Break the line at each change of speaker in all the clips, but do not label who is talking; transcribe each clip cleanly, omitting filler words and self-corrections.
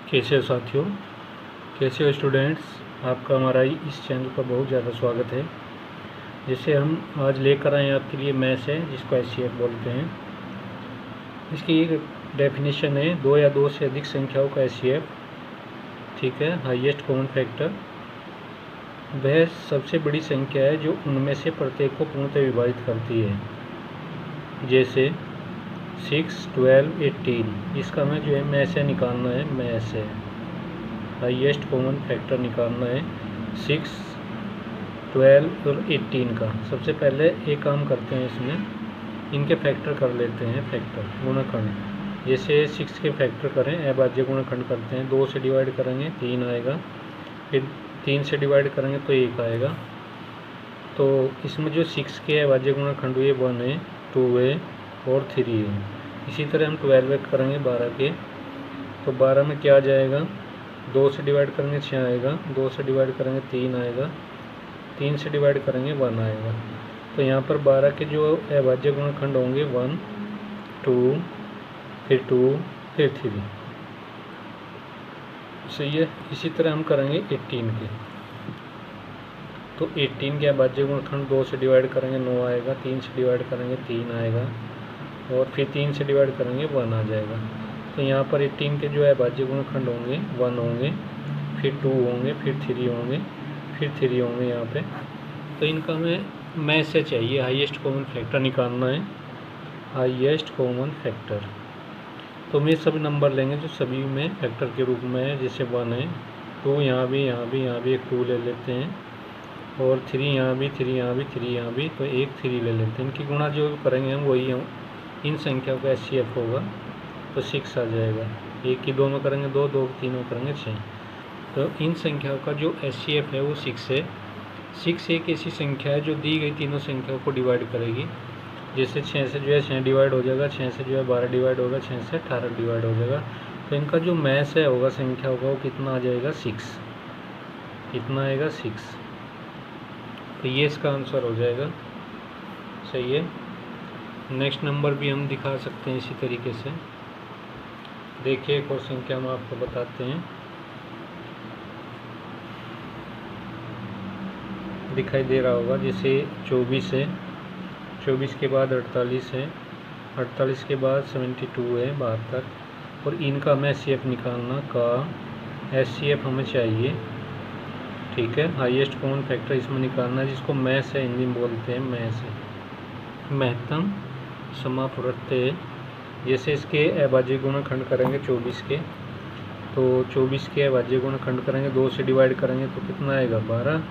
कैसे हो साथियों, कैसे हो स्टूडेंट्स। आपका हमारा इस चैनल पर बहुत ज़्यादा स्वागत है। जैसे हम आज लेकर आए आपके लिए मैथ्स है, जिसको एचसीएफ बोलते हैं। इसकी एक डेफिनेशन है, दो या दो से अधिक संख्याओं का एचसीएफ, ठीक है, हाईएस्ट कॉमन फैक्टर, वह सबसे बड़ी संख्या है जो उनमें से प्रत्येक को पूर्णतः विभाजित करती है। जैसे 6, 12, 18, इसका हमें जो है मैथ से निकालना है। मैथ से हाईएस्ट कॉमन फैक्टर निकालना है 6, 12 और 18 का। सबसे पहले एक काम करते हैं, इसमें इनके फैक्टर कर लेते हैं, फैक्टर गुणनखंड। जैसे 6 के फैक्टर करें, अभाज्य गुणनखंड करते हैं। 2 से डिवाइड करेंगे 3 आएगा, फिर 3 से डिवाइड करेंगे तो 1 आएगा। तो इसमें जो 6 के अभाज्य गुणनखंड हुए 1 है, 2 है और 3 है। इसी तरह हम 12 करेंगे 12 के, तो 12 में क्या आ जाएगा, 2 से डिवाइड करेंगे 6 आएगा, 2 से डिवाइड करेंगे 3 आएगा, 3 से डिवाइड करेंगे 1 आएगा। तो यहाँ पर 12 के जो अभाज्य गुणनखंड होंगे 1, 2, फिर 2, फिर 3। सही है। इसी तरह हम करेंगे 18 के, तो 18 के अभाज्य गुणनखंड 2 से डिवाइड करेंगे 9 आएगा, 3 से डिवाइड करेंगे 3 आएगा और फिर 3 से डिवाइड करेंगे 1 आ जाएगा। तो यहाँ पर 18 के जो है अभाज्य गुणनखंड होंगे 1 होंगे, फिर 2 होंगे, फिर 3 होंगे, फिर 3 होंगे यहाँ पे। तो इनका हमें मैथ से चाहिए, हाईएस्ट कॉमन फैक्टर निकालना है, हाईएस्ट कॉमन फैक्टर। तो हम ये सभी नंबर लेंगे जो सभी में फैक्टर के रूप में है। जैसे 1 है, 2 यहाँ भी, यहाँ भी, यहाँ भी एक 2 ले लेते हैं, और 3 यहाँ भी, 3 यहाँ भी, 3 यहाँ भी, तो एक 3 ले लेते हैं। इनकी गुणा जो करेंगे हम वही हम इन संख्याओं का एचसीएफ होगा, तो 6 आ जाएगा। एक की 2 में करेंगे 2, 2 की 3 में करेंगे 6। तो इन संख्याओं का जो एचसीएफ है वो 6 है। 6 एक ऐसी संख्या है जो दी गई तीनों संख्याओं को डिवाइड करेगी। जैसे 6 से जो है 6 डिवाइड हो जाएगा, 6 से जो है 12 डिवाइड होगा, 6 से 18 डिवाइड हो जाएगा। तो इनका जो मैथ है होगा, संख्या होगा, वो कितना आ जाएगा, 6। कितना आएगा, 6। तो ये इसका आंसर हो जाएगा। सही है। नेक्स्ट नंबर भी हम दिखा सकते हैं इसी तरीके से। देखिए एक और संख्या हम आपको बताते हैं, दिखाई दे रहा होगा। जैसे 24 है, 24 के बाद 48 है, 48 के बाद 72 है, 72। और इनका हमें एचसीएफ निकालना का एचसीएफ हमें चाहिए, ठीक है। हाईएस्ट कॉमन फैक्टर इसमें निकालना है, जिसको मैथ से हिंदी में बोलते हैं, मैथ से महत्तम समापवर्त्य। जैसे इसके अभाज्य गुणनखंड करेंगे 24 के, तो 24 के अभाज्य गुणनखंड करेंगे, 2 से डिवाइड करेंगे तो कितना आएगा, 12,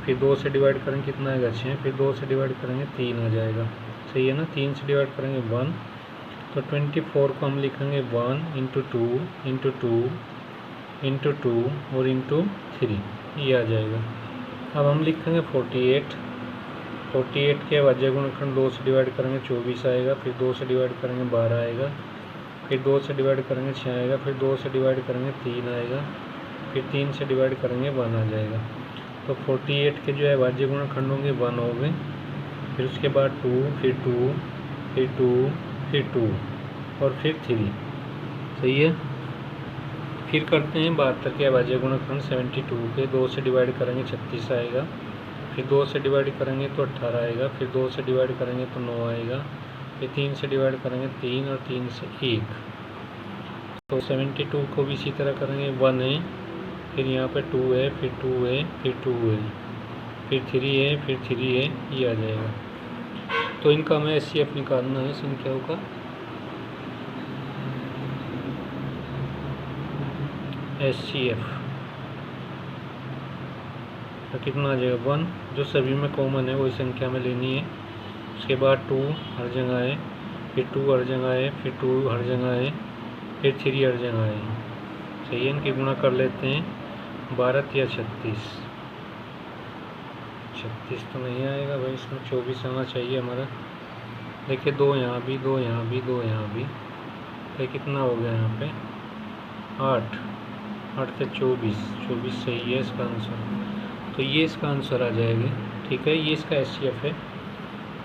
फिर 2 से डिवाइड करेंगे कितना आएगा, 6, फिर 2 से डिवाइड करेंगे 3 आ जाएगा। सही है ना। 3 से डिवाइड करेंगे 1, तो 24 को हम लिखेंगे 1 इंटू 2 इंटू 2 इंटू 2 और इंटू 3, ये आ जाएगा। अब हम लिखेंगे 48। 48 के अभाज्य गुणनखंड 2 से डिवाइड करेंगे 24 आएगा, फिर 2 से डिवाइड करेंगे 12 आएगा, फिर 2 से डिवाइड करेंगे 6 आएगा, फिर 2 से डिवाइड करेंगे 3 आएगा, फिर 3 से डिवाइड करेंगे 1 आ जाएगा। तो 48 के जो है अभाज्य गुणनखंड होंगे 1 हो गए, फिर उसके बाद 2, फिर 2, फिर 2, फिर 2 और फिर 3। सही है। फिर करते हैं 72 के अभाज्य गुणनखंड 72 के, 2 से डिवाइड करेंगे 36 आएगा, फिर 2 से डिवाइड करेंगे तो 18 आएगा, फिर 2 से डिवाइड करेंगे तो 9 आएगा, फिर 3 से डिवाइड करेंगे 3 और 3 से 1। तो 72 को भी इसी तरह करेंगे, 1 है, फिर यहाँ पे 2 है, फिर 2 है, फिर 2 है, फिर 3 है, फिर 3 है, ये आ जाएगा। तो इनका हमें एचसीएफ निकालना है संख्याओं का। एचसीएफ तो कितना आ जाएगा, 1, जो सभी में कॉमन है वही संख्या में लेनी है। उसके बाद 2 हर जगह है, फिर 2 हर जगह है, फिर 2 हर जगह है, फिर 3 हर जगह है। सही है। इनकी गुणा कर लेते हैं, 12 या 36। 36 तो नहीं आएगा भाई, इसमें 24 आना चाहिए हमारा। देखिए 2 यहाँ भी, 2 यहाँ भी, 2 यहाँ भी, तो कितना हो गया यहाँ पे, 8, 8 से 24, 24 सही है इसका आंसर। तो ये इसका आंसर आ जाएगा, ठीक है। ये इसका एचसीएफ है।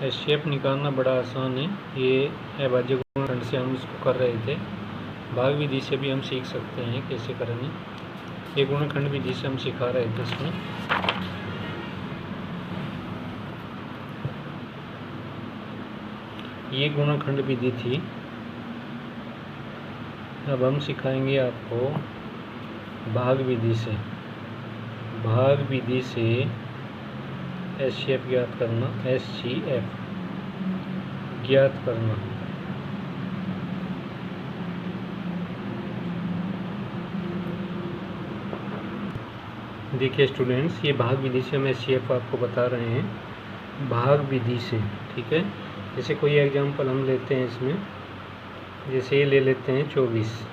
एचसीएफ निकालना बड़ा आसान है। ये अभाज्य गुणनखंड से हम इसको कर रहे थे, भाग विधि से भी हम सीख सकते हैं कैसे करेंगे। ये गुणनखंड विधि से हम सिखा रहे थे इसमें। ये गुणनखंड विधि थी। अब हम सिखाएंगे आपको भाग विधि से। भाग विधि से एचसीएफ ज्ञात करना, एचसीएफ ज्ञात करना। देखिए स्टूडेंट्स, ये भाग विधि से हम एचसीएफ आपको बता रहे हैं भाग विधि से, ठीक है। जैसे कोई एग्जांपल हम लेते हैं इसमें, जैसे ये ले लेते हैं 24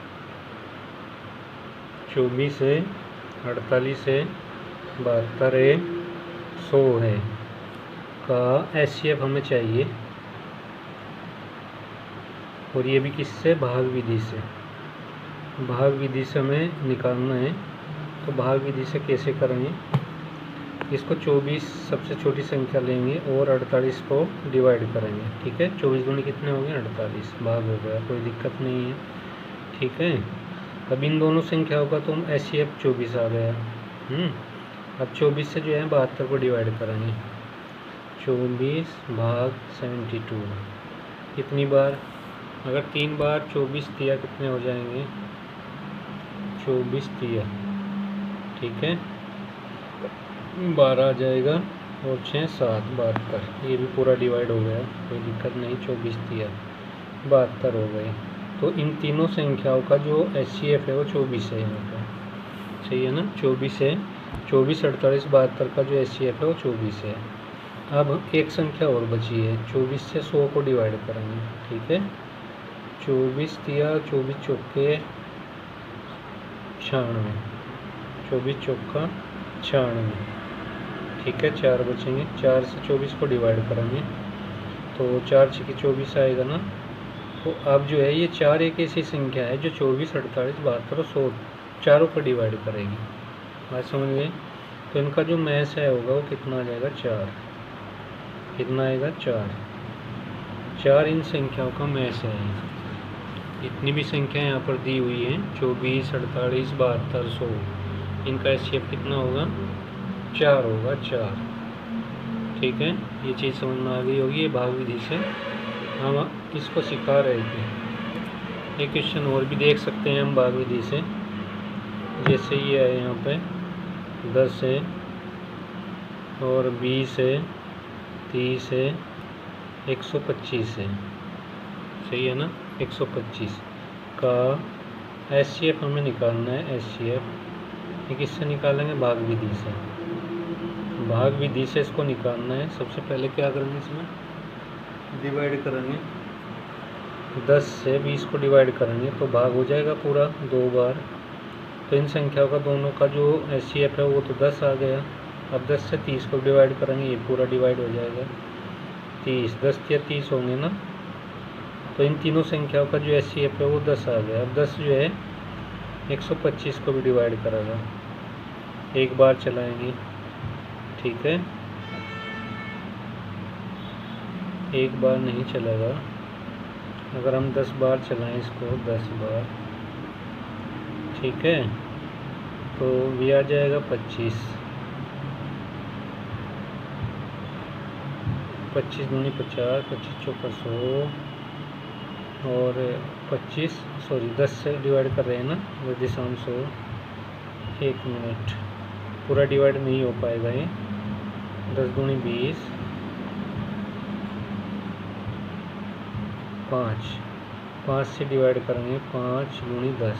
है, 48 है, 72 है, 100 है का एचसीएफ हमें चाहिए। और ये भी किससे? भाग विधि से। भाग विधि से हमें निकालना है। तो भाग विधि से कैसे करेंगे? इसको 24 सबसे छोटी संख्या लेंगे और 48 को डिवाइड करेंगे, ठीक है। 24 दूनी कितने हो गए? 48, भाग हो गया, कोई दिक्कत नहीं है, ठीक है। अब इन दोनों संख्याओं का तो एचसीएफ 24 आ गया। अब 24 से जो है 72 को डिवाइड करेंगे। 24 भाग 72 कितनी बार? अगर 3 बार 24 दिया कितने हो जाएंगे? 24 दिया, ठीक है, 12 आ जाएगा और 6 7 72। ये भी पूरा डिवाइड हो गया, कोई दिक्कत नहीं। 24 दिया, 72 हो गए। तो इन तीनों संख्याओं का जो एचसीएफ है वो 24 है यहाँ पर, सही है ना। 24 है, 24 48 72 का जो एचसीएफ है वो 24 है। अब एक संख्या और बची है, 24 से 100 को डिवाइड करेंगे, ठीक है। 24 दिया, 24 चौके 96, 24 चौका 96, ठीक है। 4 बचेंगे, 4 से 24 को डिवाइड करेंगे तो 4 6 24 आएगा ना। तो अब जो है ये 4 एक ऐसी संख्या है जो 24 48 72 और 100 चारों को डिवाइड करेगी। बात समझ गए? तो इनका जो मैस है होगा वो कितना आ जाएगा? 4। कितना आएगा? 4 इन संख्याओं का मैस है। इतनी भी संख्या यहाँ पर दी हुई है, 24 48 72 100, इनका एचसीएफ कितना होगा? 4 होगा, 4, ठीक है। ये चीज़ समझ में आ गई होगी। ये भाग विधि से हम इसको सिखा रहे थे। एक क्वेश्चन और भी देख सकते हैं हम भाग विधि से। जैसे ये है यहाँ पे 10 है और 20 है, 30 है, 125 है, सही है ना। 125 का एचसीएफ हमें निकालना है। एचसीएफ ये किससे निकालेंगे? भाग विधि से। भाग विधि से इसको निकालना है। सबसे पहले क्या करेंगे? इसमें डिवाइड करेंगे। 10 से 20 को डिवाइड करेंगे तो भाग हो जाएगा पूरा 2 बार। तो इन संख्याओं का दोनों का जो एचसीएफ है वो तो 10 आ गया। अब 10 से 30 को डिवाइड करेंगे, ये पूरा डिवाइड हो जाएगा 30। 10 या 30 होंगे ना। तो इन तीनों संख्याओं का जो एचसीएफ है वो 10 आ गया। अब 10 जो है 125 को भी डिवाइड करेगा। एक बार चलाएंगे, ठीक है, एक बार नहीं चलेगा। अगर हम 10 बार चलाएं इसको, 10 बार, ठीक है, तो ये आ जाएगा 25। 25 दूनी 50, 25 चौका 100 और 10 से डिवाइड कर रहे हैं ना, 10.100। 1 मिनट, पूरा डिवाइड नहीं हो पाएगा ये। 10 दूनी 20, 5 से डिवाइड करेंगे, 5 दूनी 10,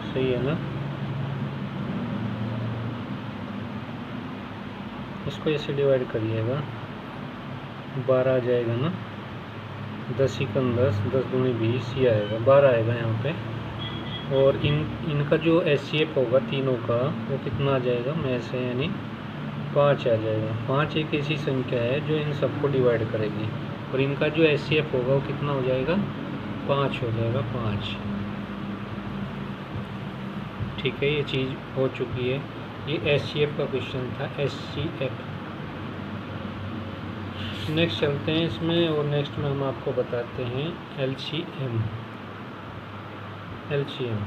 सही है ना। इसको ऐसे डिवाइड करिएगा, 12 आ जाएगा ना। 10 एकम 10, 10 दूनी 20, ये आएगा 12 आएगा यहाँ पे। और इनका जो एचसीएफ होगा तीनों का वो कितना आ जाएगा? में से यानी 5 आ जाएगा। 5 एक ऐसी संख्या है जो इन सबको डिवाइड करेगी और इनका जो एचसीएफ होगा वो कितना हो जाएगा? 5 हो जाएगा, 5, ठीक है। ये चीज़ हो चुकी है। ये एचसीएफ का क्वेश्चन था, एचसीएफ। नेक्स्ट चलते हैं इसमें और नेक्स्ट में हम आपको बताते हैं एलसीएम। एलसीएम।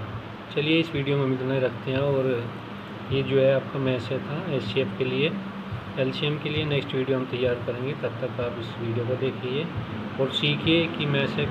चलिए इस वीडियो में हम इतना ही रखते हैं। और ये जो है आपका मैथ था एचसीएफ के लिए। एलसीएम के लिए नेक्स्ट वीडियो हम तैयार करेंगे, तब तक आप इस वीडियो को देखिए और सीखिए कि मैथ किस